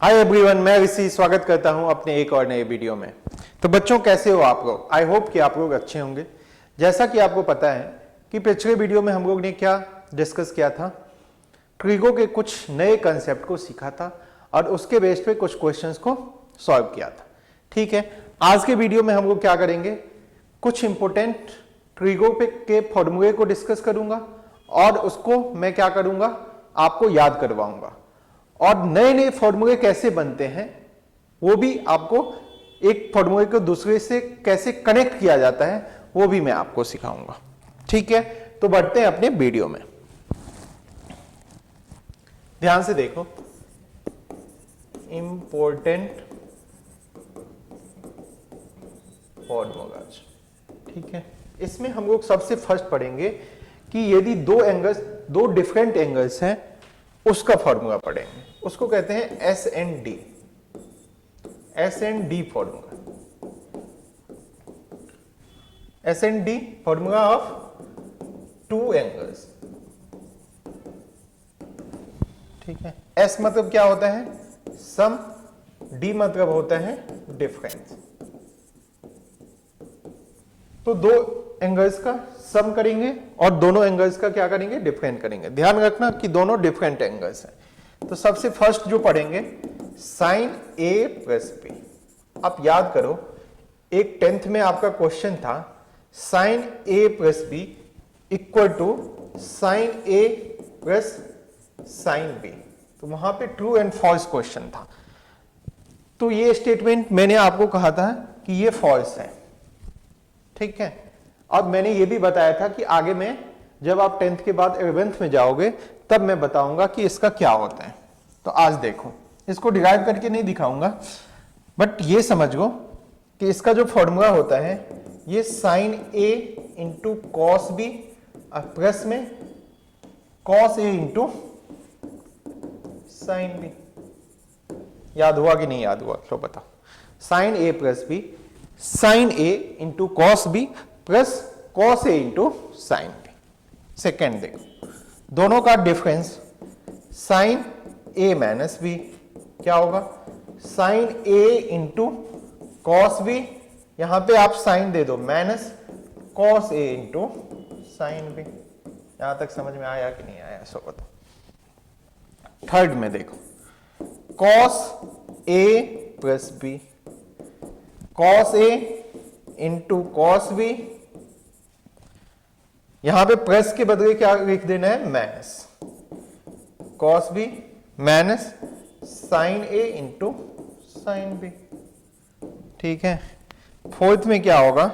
Hi everyone, मैं ऋषि स्वागत करता हूं अपने एक और नए वीडियो में। तो बच्चों, कैसे हो आप लोग? आई होप कि आप लोग अच्छे होंगे। जैसा कि आपको पता है कि पिछले वीडियो में हम लोग ने क्या डिस्कस किया था, ट्रिगो के कुछ नए कंसेप्ट को सीखा था और उसके बेस पे कुछ क्वेश्चंस को सॉल्व किया था। ठीक है, आज के वीडियो में हम लोग क्या करेंगे, कुछ इंपॉर्टेंट ट्रिगो के फॉर्मूले को डिस्कस करूंगा और उसको मैं क्या करूंगा, आपको याद करवाऊंगा। और नए नए फॉर्मूले कैसे बनते हैं वो भी आपको, एक फॉर्मूले को दूसरे से कैसे कनेक्ट किया जाता है वो भी मैं आपको सिखाऊंगा। ठीक है, तो बढ़ते हैं अपने वीडियो में। ध्यान से देखो, इंपॉर्टेंट फॉर्मूलाज। ठीक है, इसमें हम लोग सबसे फर्स्ट पढ़ेंगे कि यदि दो डिफरेंट एंगल्स हैं उसका फॉर्मूला पढ़ेंगे। उसको कहते हैं S and D formula. S and D formula of two angles. ठीक है, एस मतलब क्या होता है, सम, डी मतलब होता है डिफरेंस। तो दो एंगल्स का सम करेंगे और दोनों एंगल्स का क्या करेंगे, डिफरेंट करेंगे। ध्यान रखना कि दोनों डिफरेंट एंगल्स हैं। तो सबसे फर्स्ट जो पढ़ेंगे, साइन ए प्लस बी। आप याद करो, एक 10th में आपका क्वेश्चन था sine A plus B equal to sine A plus sine B. तो वहां पे ट्रू एंड फॉल्स क्वेश्चन था। तो ये स्टेटमेंट मैंने आपको कहा था कि ये फॉल्स है। ठीक है, अब मैंने ये भी बताया था कि आगे में जब आप 10th के बाद 11th में जाओगे तब मैं बताऊंगा कि इसका क्या होता है। तो आज देखो, इसको डिराइव करके नहीं दिखाऊंगा, बट ये समझ लो कि इसका जो फॉर्मूला होता है ये sine A into cos B plus में cos A into sine B. याद हुआ कि नहीं याद हुआ, तो बताओ। Sine A plus B, sine A into cos B plus cos A into sine B. Second देखो, दोनों का difference sine A minus B क्या होगा, sine A into cos B, यहां पे आप साइन दे दो minus cos A into sine B. यहां तक समझ में आया कि नहीं आया, सो बताओ। थर्ड में देखो, cos A plus B, cos A into cos B, यहां पे प्लस के बदले क्या लिख देना है, minus cos B minus sine A into sine B. ठीक है, फोर्थ में क्या होगा,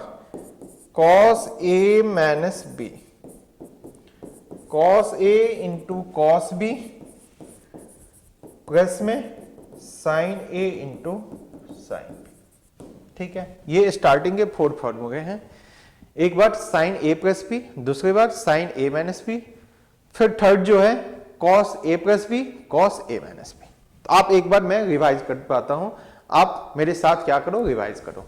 cos A minus B, cos A into cos B plus में sine A into sine B. ठीक है, ये स्टार्टिंग के 4 फॉर्मूले हैं। एक बार साइन ए प्लस बी, दूसरी बार साइन ए माइनस बी, फिर थर्ड जो है cos A plus B, cos A minus B. तो आप एक बार मैं रिवाइज कर पाता हूं, आप मेरे साथ क्या करो, रिवाइज करो।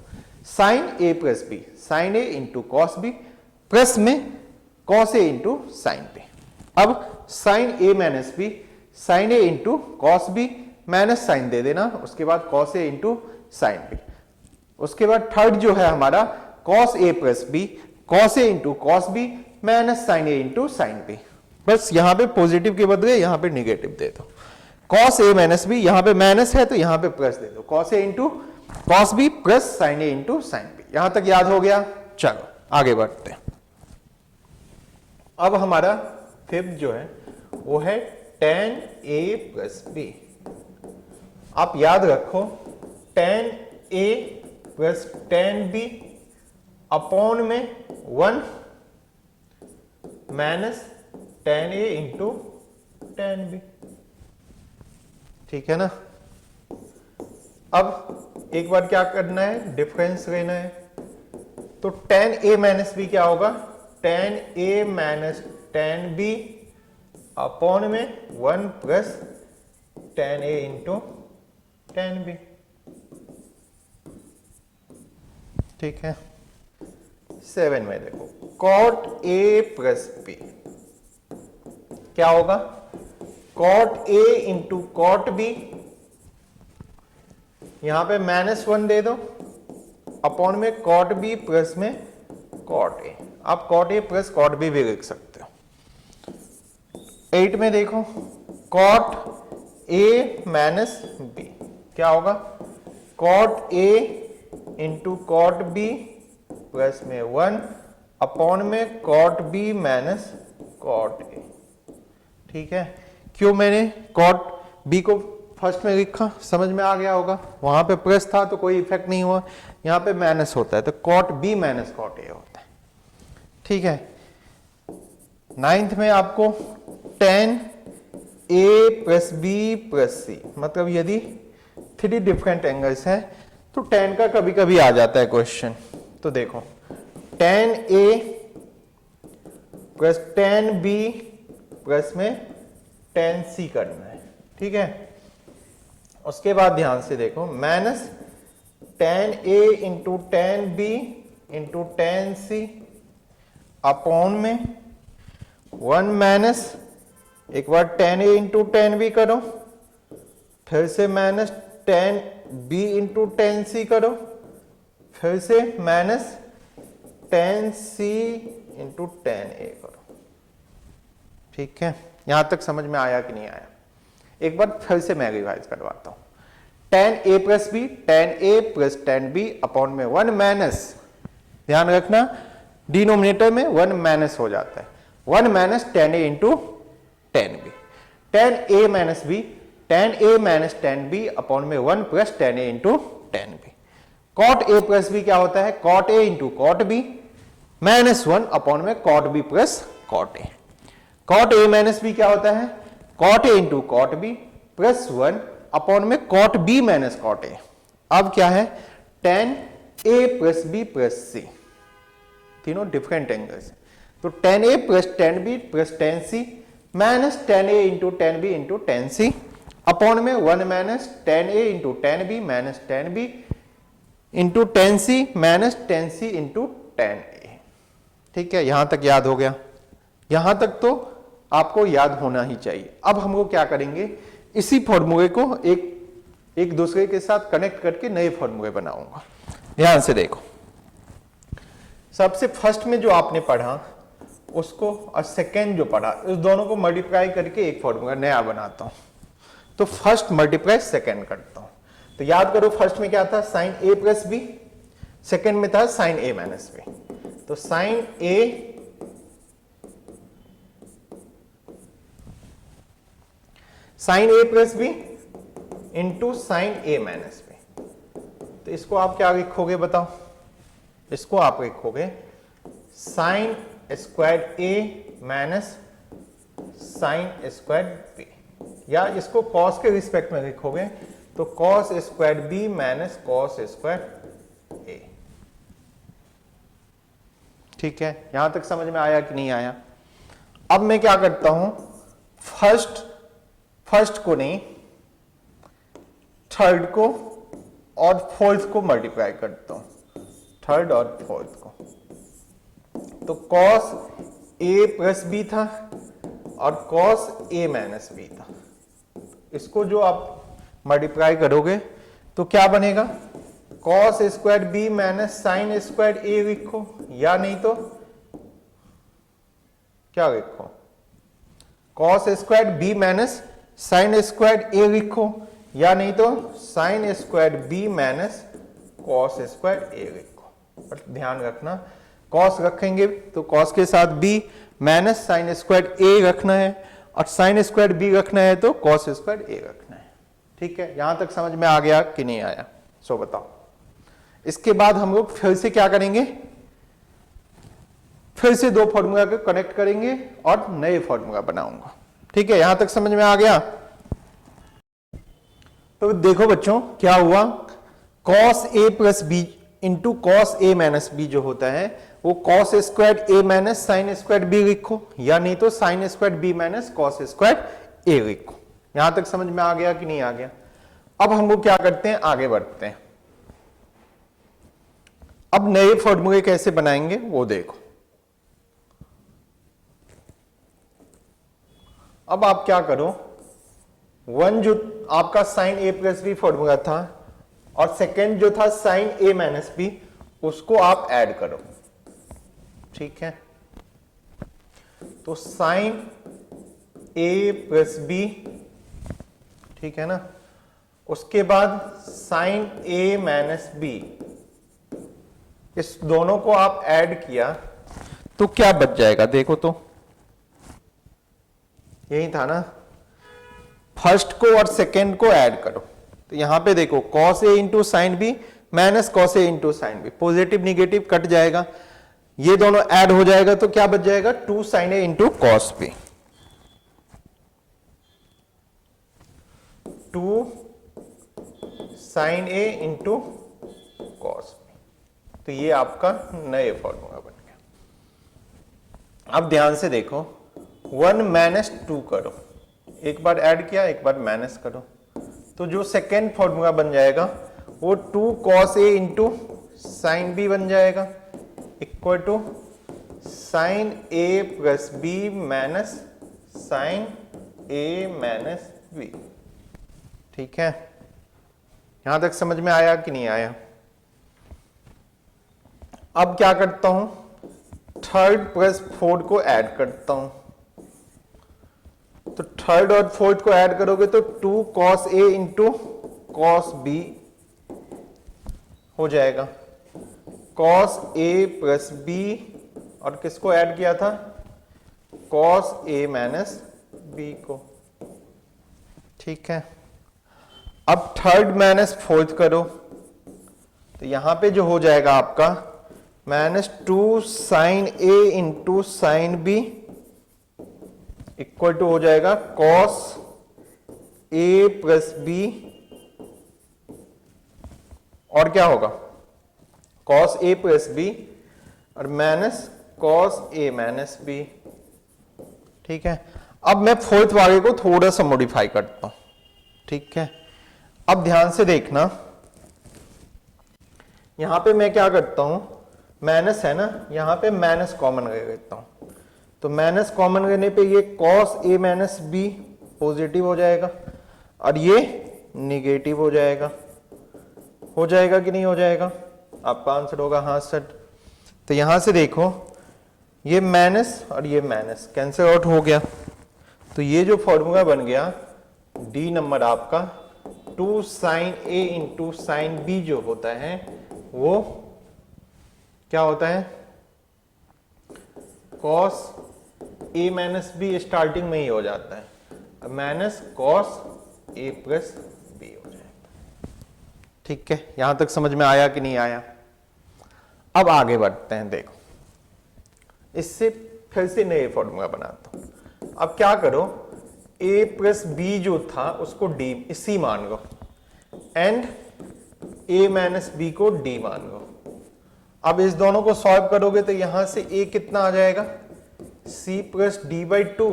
Sine A plus B, sine A into cos B plus में cos A into sine B. अब sine A minus B, sine A into cos B minus sine दे देना, उसके बाद cos A into sine B. उसके बाद third जो है हमारा cos A plus B, cos A into cos B minus sine A into sine B. बस यहां पे पॉजिटिव के बदले यहां पे निगेटिव दे दो। कॉस ए माइनस बी, यहां पे माइनस है तो यहां पे प्लस दे दो, cos A into cos B plus sine A into sine B. यहां तक याद हो गया? चलो आगे बढ़ते हैं। अब हमारा फिफ्थ जो है वो है tan a प्लस बी। आप याद रखो, tan a plus tan b upon में 1 minus tan a into tan b। ठीक है ना। अब एक बार क्या करना है, डिफरेंस लेना है। तो tan a माइनस बी क्या होगा, tan a minus tan b upon में 1 plus tan a into tan b। ठीक है, 7 में देखो, cot a प्लस b क्या होगा, cot a into cot b यहां पे -1 दे दो अपॉन में कॉट बी प्लस में कॉट ए। आप cot A plus cot B भी लिख सकते हो। 8 में देखो कॉट ए माइनस बी क्या होगा, cot A into cot B plus में 1 अपॉन में cot B minus cot A. ठीक है, क्यों मैंने कॉट बी को फर्स्ट में लिखा, समझ में आ गया होगा। वहां पे प्लस था तो कोई इफेक्ट नहीं हुआ, यहां पे माइनस होता है तो cot B minus cot A होता है। ठीक है, 9th में आपको tan A plus B plus C, मतलब यदि 3 डिफरेंट एंगल्स हैं तो tan का कभी कभी आ जाता है क्वेश्चन। तो देखो tan A plus tan B plus में tan सी करना है। ठीक है, उसके बाद ध्यान से देखो minus tan A into tan B into tan C upon में 1 माइनस, एक बार tan A into tan B करो, फिर से minus tan B into tan C करो, फिर से minus tan C into tan A करो। ठीक है, यहां तक समझ में आया कि नहीं आया? एक बार फिर से मैं रिवाइज करवाता हूं। tan A plus B tan A plus tan B upon में 1 माइनस, ध्यान रखना डिनोमिनेटर में 1 माइनस हो जाता है, 1 minus tan A into tan B, tan A minus B tan A minus tan B upon में 1 plus tan A into tan B. cot A plus B क्या होता है, cot A into cot B minus 1 upon में cot B plus cot A. cot A minus B क्या होता है, cot A into cot B plus 1 upon में cot B minus cot ए। अब क्या है, tan A plus B plus C, तीनों different angles. तो tan A plus tan B plus tan C minus tan A into tan B into tan C upon में 1 minus tan A into tan B minus tan B into tan C minus tan C into tan A. ठीक है, यहां तक याद हो गया? यहां तक तो आपको याद होना ही चाहिए। अब हम लोग क्या करेंगे, इसी फॉर्मूले को एक दूसरे के साथ कनेक्ट करके नए फॉर्मूले बनाऊंगा। ध्यान से देखो, सबसे फर्स्ट में जो आपने पढ़ा उसको और सेकेंड जो पढ़ा, इस दोनों को मल्टीप्लाई करके एक फॉर्मूला नया बनाता हूं। तो फर्स्ट मल्टीप्लाई सेकेंड करता हूं। तो याद करो फर्स्ट में क्या था, sine A plus B, second में था साइन ए माइनस बी। तो sine A plus B into sine A minus B. तो इसको आप क्या लिखोगे बताओ, इसको आप लिखोगे sine square A minus sine square B, या इसको कॉस के रिस्पेक्ट में लिखोगे तो cos square B minus cos square A. ठीक है, यहां तक समझ में आया कि नहीं आया? अब मैं क्या करता हूं, फर्स्ट को नहीं, थर्ड को और फोर्थ को मल्टीप्लाई करता हूं, थर्ड और फोर्थ को। तो कॉस ए प्लस बी था और कॉस ए माइनस बी था, इसको जो आप मल्टीप्लाई करोगे तो क्या बनेगा, cos square B minus sine square A लिखो, या नहीं तो क्या लिखो, cos square B minus sine square A लिखो, या नहीं तो sine square B minus cos square A लिखो। पर ध्यान रखना कॉस रखेंगे तो कॉस के साथ बी माइनस साइन स्क्वायर ए रखना है, और साइन स्क्वायर बी रखना है तो कॉस स्क्वायर ए रखना है। ठीक है, यहां तक समझ में आ गया कि नहीं आया? सो बताओ। इसके बाद हम लोग फिर से क्या करेंगे, फिर से दो फॉर्मूला को कनेक्ट करेंगे और नए फॉर्मूला बनाऊंगा। ठीक है, यहां तक समझ में आ गया? तो देखो बच्चों क्या हुआ, cos A plus B into cos A minus B जो होता है वो cos square A minus sine square B लिखो, या नहीं तो sine square B minus cos square A लिखो। यहां तक समझ में आ गया कि नहीं आ गया? अब हम लोग क्या करते हैं, आगे बढ़ते हैं। अब नए फॉर्मूले कैसे बनाएंगे वो देखो। अब आप क्या करो, वन जो आपका sign A plus B formula था और सेकेंड जो था साइन ए माइनस बी, उसको आप ऐड करो, ठीक है। तो साइन ए प्लस बी, ठीक है ना, उसके बाद साइन ए माइनस बी, इस दोनों को आप ऐड किया तो क्या बच जाएगा, देखो तो यही था ना, फर्स्ट को और सेकेंड को ऐड करो। तो यहां पे देखो cos A into sine B minus cos A into sine B, positive negative cut जाएगा, ये दोनों ऐड हो जाएगा तो क्या बच जाएगा, 2 sine A into cos B, 2 sine A into cos B. तो ये आपका नए फॉर्मूला बन गया। अब ध्यान से देखो, 1 माइनस 2 करो, एक बार ऐड किया एक बार माइनस करो, तो जो सेकेंड फॉर्मूला बन जाएगा वो 2 cos A into sine B बन जाएगा, equal to sine A plus B minus sine A minus B, ठीक है। यहां तक समझ में आया कि नहीं आया? अब क्या करता हूं, थर्ड प्लस फोर्थ को ऐड करता हूं। तो थर्ड और फोर्थ को ऐड करोगे तो 2 cos A into cos B हो जाएगा, कॉस ए प्लस बी, और किसको ऐड किया था, कॉस ए माइनस बी को, ठीक है। अब थर्ड माइनस फोर्थ करो, तो यहां पे जो हो जाएगा आपका -2 sine A into sine B equal to हो जाएगा कॉस ए प्लस बी, और क्या होगा, कॉस ए प्लस बी और minus cos A minus B, ठीक है। अब मैं फोर्थ वाले को थोड़ा सा मॉडिफाई करता हूं, ठीक है। अब ध्यान से देखना, यहां पे मैं क्या करता हूं, माइनस है ना, यहां पे माइनस कॉमन ले लेता हूं, तो माइनस कॉमन लेने पे ये cos A minus B positive हो जाएगा और ये निगेटिव हो जाएगा कि नहीं हो जाएगा? आपका आंसर होगा हाँ सर। तो यहां से देखो, ये माइनस और ये माइनस कैंसिल आउट हो गया, तो ये जो फॉर्मूला बन गया डी नंबर आपका 2 sine A into sine B जो होता है वो क्या होता है, cos A minus be starting में ही हो जाता है, minus cos A plus B हो जाएगा, ठीक है। यहां तक समझ में आया कि नहीं आया? अब आगे बढ़ते हैं, देखो इससे फिर से नए फॉर्मूला बनाता हूं। अब क्या करो, a प्लस बी जो था उसको d सी मान लो, एंड a माइनस बी को d मान लो। अब इस दोनों को सॉल्व करोगे तो यहां से a कितना आ जाएगा, c प्लस डी बाई 2,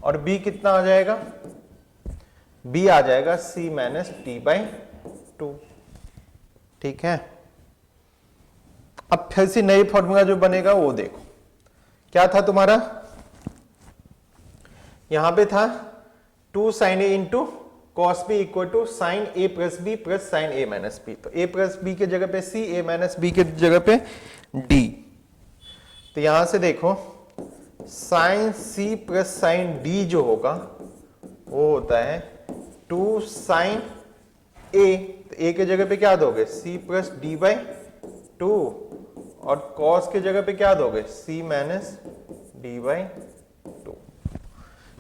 और b कितना आ जाएगा, b आ जाएगा c माइनस डी बाई 2, ठीक है। अब फिर से नई फॉर्मूला जो बनेगा वो देखो, क्या था तुम्हारा, यहां पे था 2 sine A into cos B equal to sine A plus B plus sine A minus B. तो ए प्लस बी के जगह पे सी, ए माइनस बी के जगह पे डी। तो यहां से देखो sine C plus sine D जो होगा वो होता है 2 साइन ए, तो ए के जगह पे क्या दोगे, सी प्लस डी बाई 2, और कॉस के जगह पे क्या दोगे, सी माइनस डी बाई 2।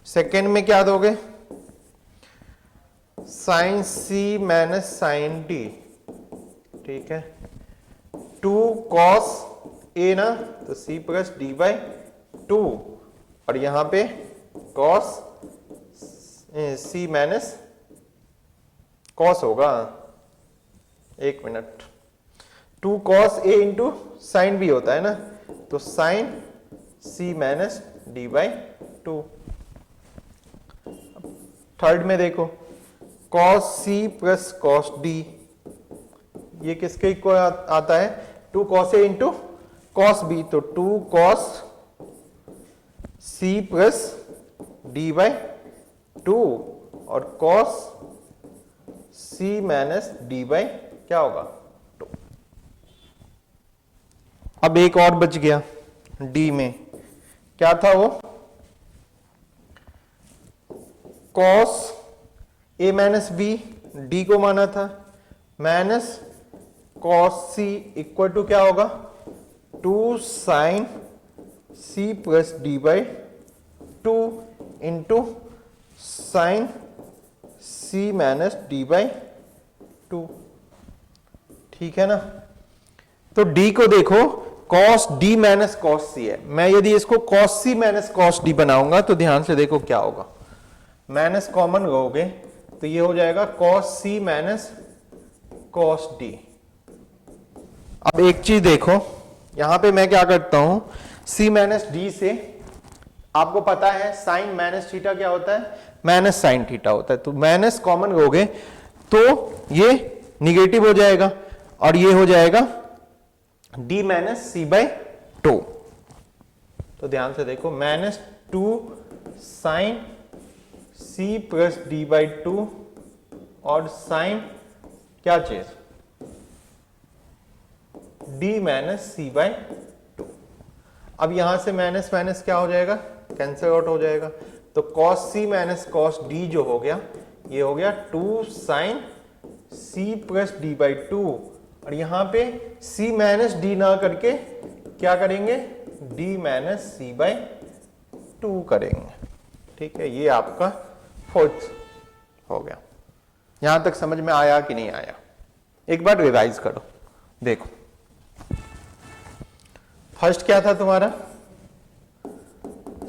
सेकेंड में क्या दोगे, sign C minus sign D, ठीक है। 2 कॉस ए ना, तो सी प्लस डी बाई 2, और यहां पे कॉस सी माइनस कॉस होगा, एक minute, 2 cos A into sine B होता है ना, तो sine C minus D by 2। Third में देखो cos C plus cos D, ये किसके इक्वल आता है, 2 cos A into cos B, तो 2 cos C plus D by 2 और cos C minus D by क्या होगा 2। अब एक और बच गया डी में, क्या था वो, cos a minus B, D को माना था, minus cos c equal to क्या होगा 2 sin c plus D by 2 into sine c minus D by 2। ठीक है ना। तो d को देखो cos d minus cos c है, मैं यदि इसको cos c minus cos d बनाऊंगा तो ध्यान से देखो क्या होगा, माइनस कॉमन लोगे तो ये हो जाएगा cos c minus cos d। अब एक चीज देखो, यहां पे मैं क्या करता हूं, c माइनस d से आपको पता है साइन माइनस थीटा क्या होता है, माइनस साइन थीटा होता है, तो माइनस कॉमन लोगे तो ये निगेटिव हो जाएगा और ये हो जाएगा d माइनस सी बाई 2। तो ध्यान से देखो, minus 2 sine c plus D by 2 और साइन क्या चीज d माइनस सी बाई 2। अब यहां से माइनस माइनस क्या हो जाएगा, कैंसिल आउट हो जाएगा, तो cos c minus cos d जो हो गया ये हो गया 2 sine c plus D by 2 और यहां पे c माइनस डी ना करके क्या करेंगे d माइनस सी बाई 2 करेंगे। ठीक है, ये आपका फोर्थ हो गया। यहां तक समझ में आया कि नहीं आया, एक बार रिवाइज करो। देखो फर्स्ट क्या था तुम्हारा,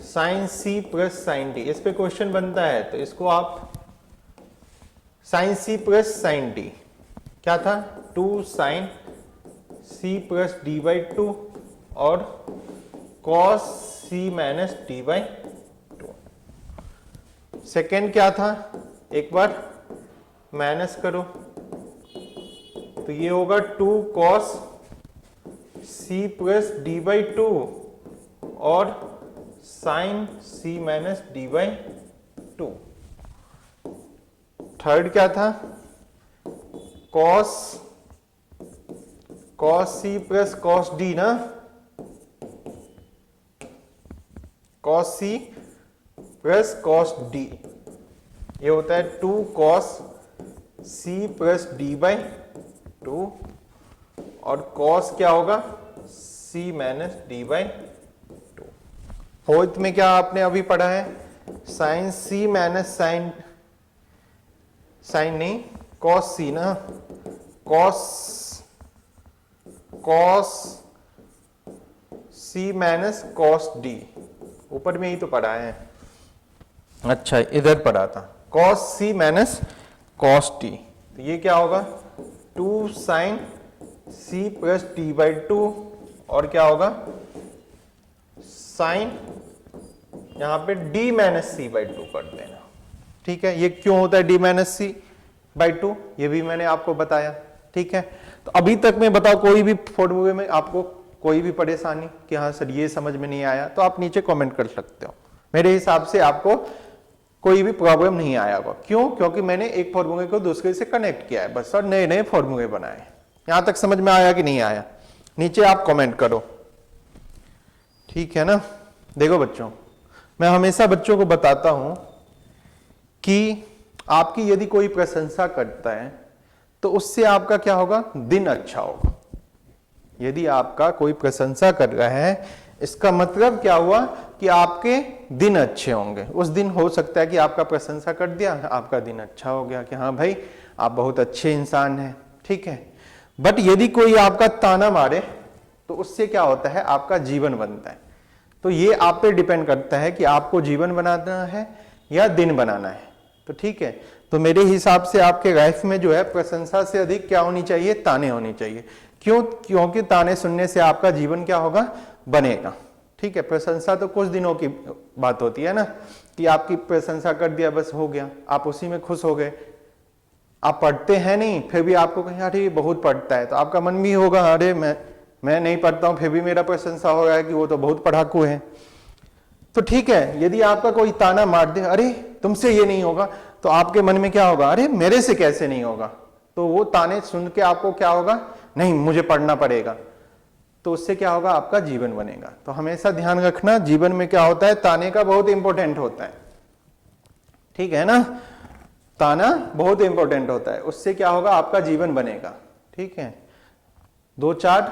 sine C plus sine D, इस पे क्वेश्चन बनता है तो इसको आप sine C plus sine D क्या था 2 sine C plus D by 2 और cos C minus D by 2। Second क्या था, एक बार माइनस करो तो ये होगा 2 cos C plus D by 2 और sine C minus D by 2। Third क्या था, cos C plus cos D ना, cos C plus cos D ये होता है 2 cos C plus D by 2 और कॉस क्या होगा C minus D by 2। Fourth में क्या आपने अभी पढ़ा है, साइन सी माइनस साइन नहीं कॉस सी ना, cos C minus cos D, ऊपर में ही तो पढ़ा है, अच्छा इधर पढ़ा था, cos C minus cos D, तो ये क्या होगा 2 sine C plus D by 2 और क्या होगा साइन यहां पे डी माइनस सी बाई 2 कर देना। ठीक है, ये क्यों होता है डी माइनस सी बाई 2, ये भी मैंने आपको बताया। ठीक है, तो अभी तक मैं बताओ कोई भी फॉर्मूले में आपको कोई भी परेशानी कि हाँ सर ये समझ में नहीं आया, तो आप नीचे कमेंट कर सकते हो। मेरे हिसाब से आपको कोई भी प्रॉब्लम नहीं आया होगा, क्यों, क्योंकि मैंने एक फॉर्मूले को दूसरे से कनेक्ट किया है बस और नए नए फॉर्मूले बनाए। यहां तक समझ में आया कि नहीं आया, नीचे आप कमेंट करो। ठीक है ना। देखो बच्चों, मैं हमेशा बच्चों को बताता हूं कि आपकी यदि कोई प्रशंसा करता है तो उससे आपका क्या होगा, दिन अच्छा होगा। यदि आपका कोई प्रशंसा कर रहा है इसका मतलब क्या हुआ कि आपके दिन अच्छे होंगे। उस दिन हो सकता है कि आपका प्रशंसा कर दिया, आपका दिन अच्छा हो गया कि हाँ भाई आप बहुत अच्छे इंसान हैं। ठीक है, बट यदि कोई आपका ताना मारे तो उससे क्या होता है, आपका जीवन बनता है। तो ये आप पे डिपेंड करता है कि आपको जीवन बनाना है या दिन बनाना है। तो ठीक है, तो मेरे हिसाब से आपके लाइफ में जो है प्रशंसा से अधिक क्या होनी चाहिए, ताने होनी चाहिए। क्यों, क्योंकि ताने सुनने से आपका जीवन क्या होगा, बनेगा। ठीक है, प्रशंसा तो कुछ दिनों की बात होती है ना, कि आपकी प्रशंसा कर दिया बस हो गया, आप उसी में खुश हो गए। आप पढ़ते हैं नहीं फिर भी आपको कहीं अरे ये बहुत पढ़ता है, तो आपका मन भी होगा अरे मैं नहीं पढ़ता हूं फिर भी मेरा प्रशंसा हो रहा है कि वो तो बहुत पढ़ाकू है। तो ठीक है, यदि आपका कोई ताना मार दे अरे तुमसे ये नहीं होगा, तो आपके मन में क्या होगा, अरे मेरे से कैसे नहीं होगा, तो वो ताने सुन के आपको क्या होगा, नहीं मुझे पढ़ना पड़ेगा, तो उससे क्या होगा, आपका जीवन बनेगा। तो हमेशा ध्यान रखना, जीवन में क्या होता है, ताने का बहुत इंपॉर्टेंट होता है, ठीक है ना, ताना बहुत इंपॉर्टेंट होता है, उससे क्या होगा, आपका जीवन बनेगा, ठीक है। 2-4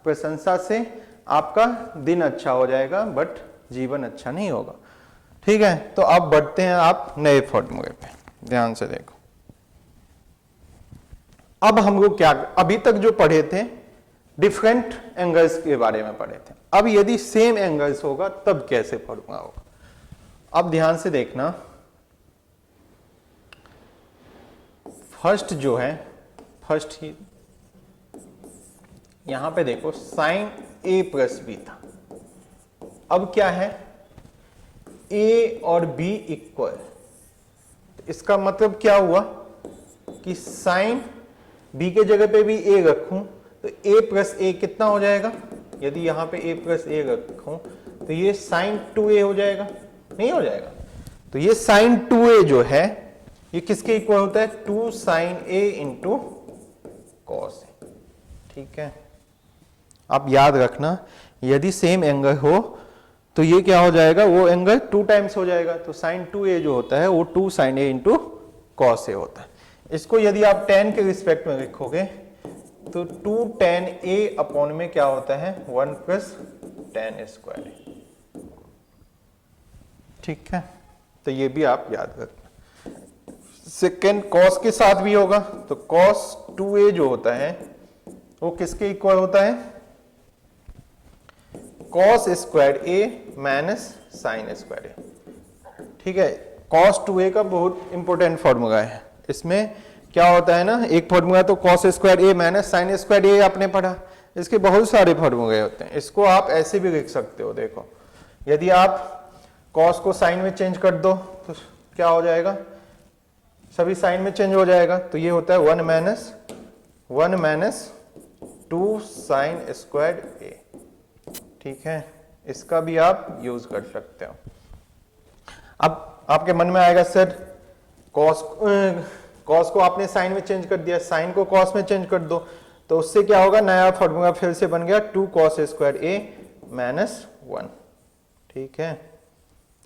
प्रशंसा से आपका दिन अच्छा हो जाएगा, बट जीवन अच्छा नहीं होगा, ठीक है। तो अब बढ़ते हैं आप नए फॉर्मूले पे, ध्यान से देखो। अब हम लोग क्या, अभी तक जो पढ़े थे डिफरेंट एंगल्स के बारे में पढ़े थे, अब यदि सेम एंगल्स होगा तब कैसे फॉर्मूला होगा। अब ध्यान से देखना, फर्स्ट जो है, फर्स्ट ही यहां पे देखो साइन ए प्लस बी था, अब क्या है, ए और बी इक्वल, इसका मतलब क्या हुआ कि साइन बी के जगह पे भी ए रखूं तो ए प्लस ए कितना हो जाएगा, यदि यहां पे ए प्लस ए रखूं तो ये साइन 2a हो जाएगा, नहीं हो जाएगा। तो ये साइन 2a जो है ये किसके इक्वल होता है, 2 साइन a इंटू कॉस ए, ठीक है। आप याद रखना, यदि सेम एंगल हो तो ये क्या हो जाएगा, वो एंगल 2 टाइम्स हो जाएगा, तो साइन 2a जो होता है वो 2 साइन a इंटू कॉस ए होता है। इसको यदि आप tan के रिस्पेक्ट में लिखोगे तो 2 tan a अपॉन में क्या होता है, 1 प्लस tan स्क्वायर, ठीक है। तो ये भी आप याद रखना। सेकेंड कॉस के साथ भी होगा, तो कॉस 2a जो होता है वो किसके इक्वल होता है, cos square a minus sine square a, ठीक है। कॉस 2a का बहुत इंपॉर्टेंट फॉर्मूला है, इसमें क्या होता है ना, एक फॉर्मूला तो cos square a minus sine square a आपने पढ़ा, इसके बहुत सारे फॉर्मूले होते हैं। इसको आप ऐसे भी लिख सकते हो, देखो यदि आप कॉस को साइन में चेंज कर दो तो क्या हो जाएगा, सभी साइन में चेंज हो जाएगा, तो ये होता है 1 माइनस 2 साइन स्क्वायर a, ठीक है। इसका भी आप यूज कर सकते हो। अब आपके मन में आएगा सर कॉस को आपने साइन में चेंज कर दिया, साइन को कॉस में चेंज कर दो, तो उससे क्या होगा, नया फॉर्मूला फिर से बन गया 2 कॉस स्क्वायर a माइनस 1, ठीक है।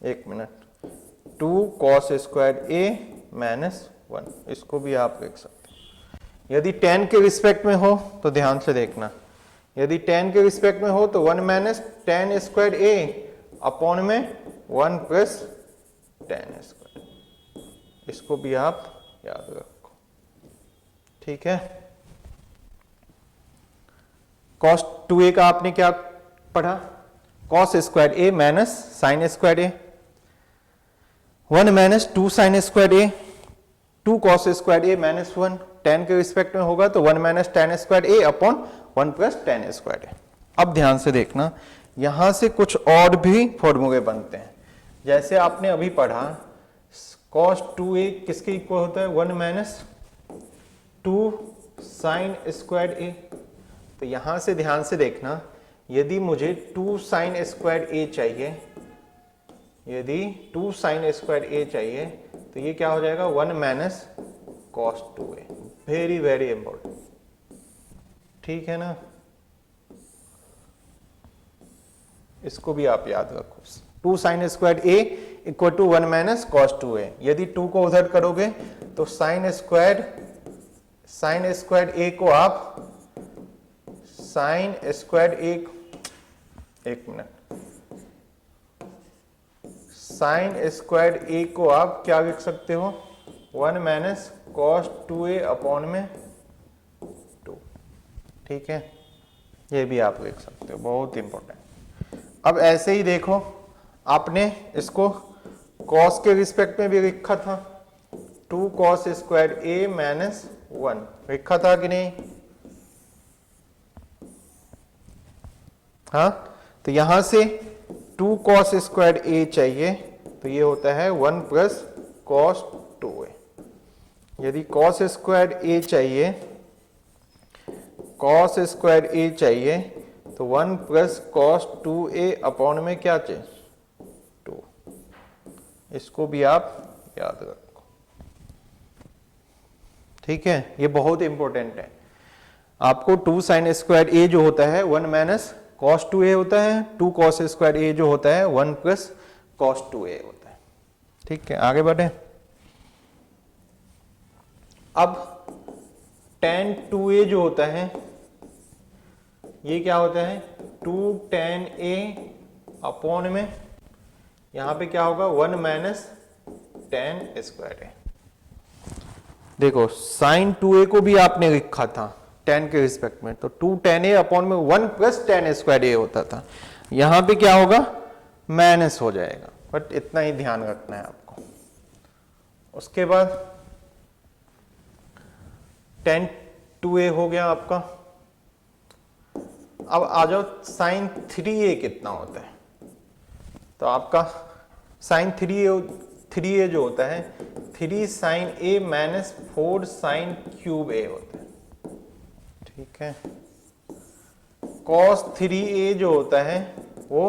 एक minute, 2 cos square a minus 1, इसको भी आप लिख सकते हो। यदि tan के रिस्पेक्ट में हो तो ध्यान से देखना, यदि tan के रिस्पेक्ट में हो तो 1 minus tan square a upon में 1 प्लस tan स्क्वायर, इसको भी आप याद रखो, ठीक है। cos 2a का आपने क्या पढ़ा, cos square a minus sine square a, 1 minus 2 sine square a, 2 cos square a minus 1, tan के रिस्पेक्ट में होगा तो 1 minus tan square a upon 1 plus tan square a। अब ध्यान से देखना, यहां से कुछ और भी फॉर्मूले बनते हैं, जैसे आपने अभी पढ़ा cos 2a किसके इक्वल होता है, 1 माइनस 2 साइन स्क्वायर a। तो यहां से ध्यान से देखना, यदि मुझे 2 साइन स्क्वायर a चाहिए, यदि 2 साइन स्क्वायर a चाहिए तो ये क्या हो जाएगा, 1 minus cos 2a, very very important, ठीक है ना। इसको भी आप याद रखो, 2 sine square a equal to 1 minus cos 2a, यदि 2 को उधर करोगे तो साइन स्क्वायर a को आप साइन स्क्वायर एक मिनट, साइन स्क्वायर a को आप क्या लिख सकते हो, 1 माइनस cos 2a अपॉन में 2, ठीक है। ये भी आप लिख सकते हो, बहुत इंपॉर्टेंट। अब ऐसे ही देखो, आपने इसको cos के रिस्पेक्ट में भी लिखा था, 2 cos स्क्वायर a माइनस 1 लिखा था कि नहीं, हाँ। तो यहां से 2 cos स्क्वायर a चाहिए, तो ये होता है 1 प्लस cos 2a। यदि cos स्क्वायर a चाहिए, cos स्क्वायर a चाहिए तो 1 प्लस cos 2a अपॉन में क्या चाहिए, 2, इसको भी आप याद रखो, ठीक है, ये बहुत इंपॉर्टेंट है। आपको 2 साइन स्क्वायर ए जो होता है 1 माइनस कॉस 2a होता है, 2 कॉस स्क्वायर ए जो होता है 1 प्लस कॉस 2a होता है। ठीक है, आगे बढ़े। अब tan 2a जो होता है ये क्या होता है 2 tan a अपॉन में यहां पे क्या होगा 1 माइनस tan स्क्वायर a। देखो साइन 2a को भी आपने लिखा था tan के रिस्पेक्ट में, तो 2 tan a अपॉन में 1 प्लस tan स्क्वायर a होता था। यहां पे क्या होगा माइनस हो जाएगा, बट इतना ही ध्यान रखना है आपको। उसके बाद tan 2a हो गया आपका। अब आ जाओ साइन 3a कितना होता है, तो आपका साइन 3a जो होता है 3 sine a minus 4 sine cube a होता है। ठीक है, cos 3a जो होता है वो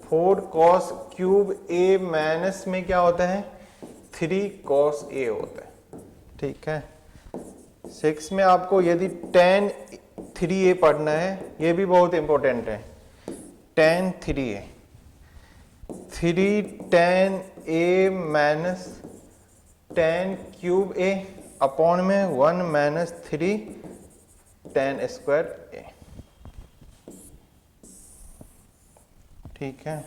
4 cos क्यूब a माइनस में क्या होता है 3 cos a होता है। ठीक है, 6 में आपको यदि tan 3a पढ़ना है, ये भी बहुत इंपॉर्टेंट है। tan 3a 3 tan a minus tan cube a upon में 1 माइनस 3 tan स्क्वायर a। ठीक है,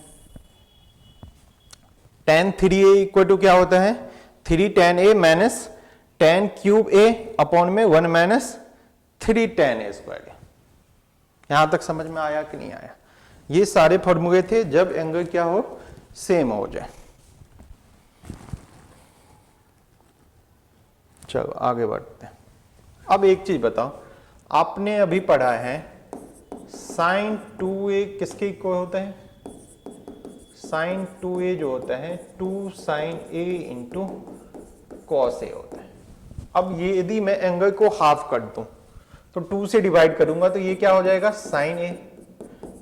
tan 3a इक्वल टू क्या होता है 3 tan a minus tan cube a upon में 1 minus 3 tan a square a। यहां तक समझ में आया कि नहीं आया? ये सारे फॉर्मूले थे जब एंगल क्या हो सेम हो जाए। चलो आगे बढ़ते हैं। अब एक चीज बताओ, आपने अभी पढ़ा है साइन 2a किसके इक्वल होता है? साइन 2a जो होता है 2 sine a into cos a होता है। अब ये यदि मैं एंगल को हाफ कर दूं तो 2 से डिवाइड करूंगा तो ये क्या हो जाएगा साइन a।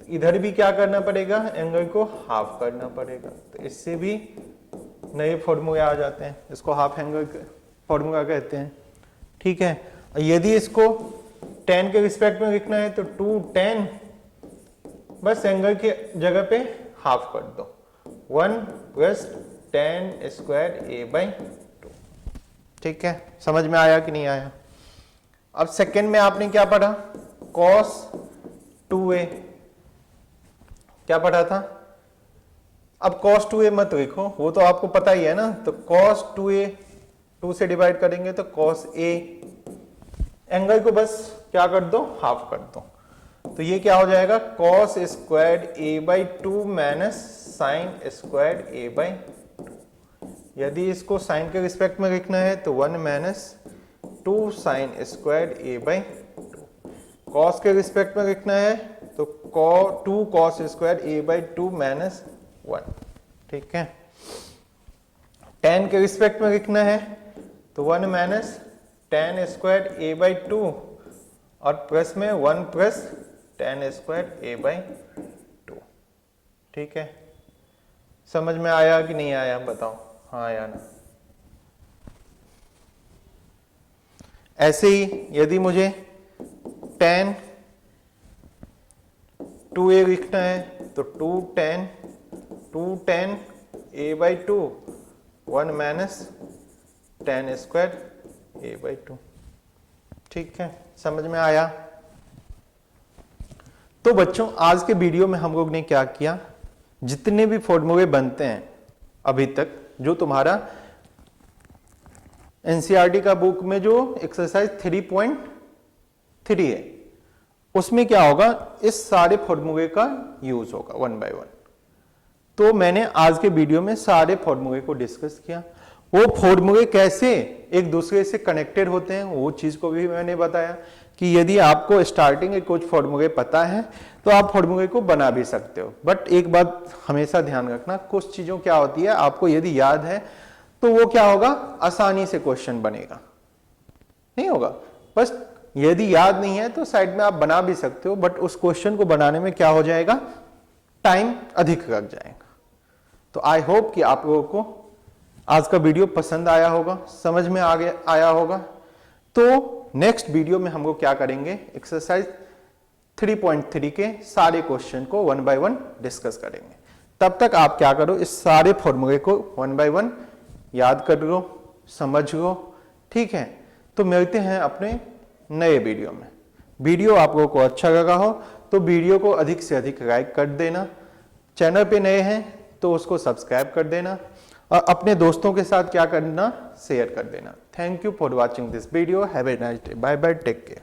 इधर भी क्या करना पड़ेगा एंगल को हाफ करना पड़ेगा, तो इससे भी नए फॉर्मूले आ जाते हैं, इसको हाफ एंगल फॉर्मूला कहते हैं। ठीक है, यदि इसको tan के रिस्पेक्ट में लिखना है तो 2 tan बस एंगल के जगह पे हाफ कर दो 1 plus tan square a by 2। ठीक है, समझ में आया कि नहीं आया? अब सेकंड में आपने क्या पढ़ा cos 2a, क्या पढ़ा था? अब cos 2a मत लिखो, वो तो आपको पता ही है ना, तो cos 2a 2 से डिवाइड करेंगे तो cos a, एंगल को बस क्या कर दो हाफ कर दो, तो ये क्या हो जाएगा cos squared a by 2 minus sine squared a by 2। यदि इसको साइन के रिस्पेक्ट में लिखना है तो 1 minus 2 sine squared a by 2। cos के रिस्पेक्ट में लिखना है तो 2 cos square a by 2 minus 1। ठीक है, tan के रिस्पेक्ट में लिखना है तो 1 minus tan square a by 2 और प्लस में 1 plus tan square a by 2। ठीक है, समझ में आया कि नहीं आया बताओ? हाँ आया ना? ऐसे ही यदि मुझे tan 2a लिखना है तो 2 tan a by 2 1 minus tan square a by 2। ठीक है, समझ में आया? तो बच्चों आज के वीडियो में हम लोग ने क्या किया, जितने भी फॉर्मूले बनते हैं अभी तक, जो तुम्हारा एनसीईआरटी का बुक में जो एक्सरसाइज 3.3 है उसमें क्या होगा, इस सारे फॉर्मूले का यूज होगा 1 बाय 1। तो मैंने आज के वीडियो में सारे फॉर्मूले को डिस्कस किया, वो फॉर्मूले कैसे एक दूसरे से कनेक्टेड होते हैं वो चीज को भी मैंने बताया कि यदि आपको स्टार्टिंग के कुछ फॉर्मूले पता है तो आप फॉर्मूले को बना भी सकते हो। बट एक बात हमेशा ध्यान रखना, कुछ चीजों क्या होती है आपको यदि याद है तो वो क्या होगा आसानी से क्वेश्चन बनेगा, नहीं होगा। बस यदि याद नहीं है तो साइड में आप बना भी सकते हो, बट उस क्वेश्चन को बनाने में क्या हो जाएगा टाइम अधिक लग जाएगा। तो आई होप कि आप लोगों को आज का वीडियो पसंद आया होगा, समझ में आया होगा। तो नेक्स्ट वीडियो में हम लोग क्या करेंगे, एक्सरसाइज 3.3 के सारे क्वेश्चन को 1 बाय 1 डिस्कस करेंगे। तब तक आप क्या करो, इस सारे फॉर्मूले को 1 बाय 1 याद कर लो, समझ लो, ठीक है। तो मिलते हैं अपने नए वीडियो में। वीडियो आप लोगों को अच्छा लगा हो तो वीडियो को अधिक से अधिक लाइक कर देना, चैनल पे नए हैं तो उसको सब्सक्राइब कर देना और अपने दोस्तों के साथ क्या करना, शेयर कर देना। Thank you for watching this video. Have a nice day. Bye bye, take care.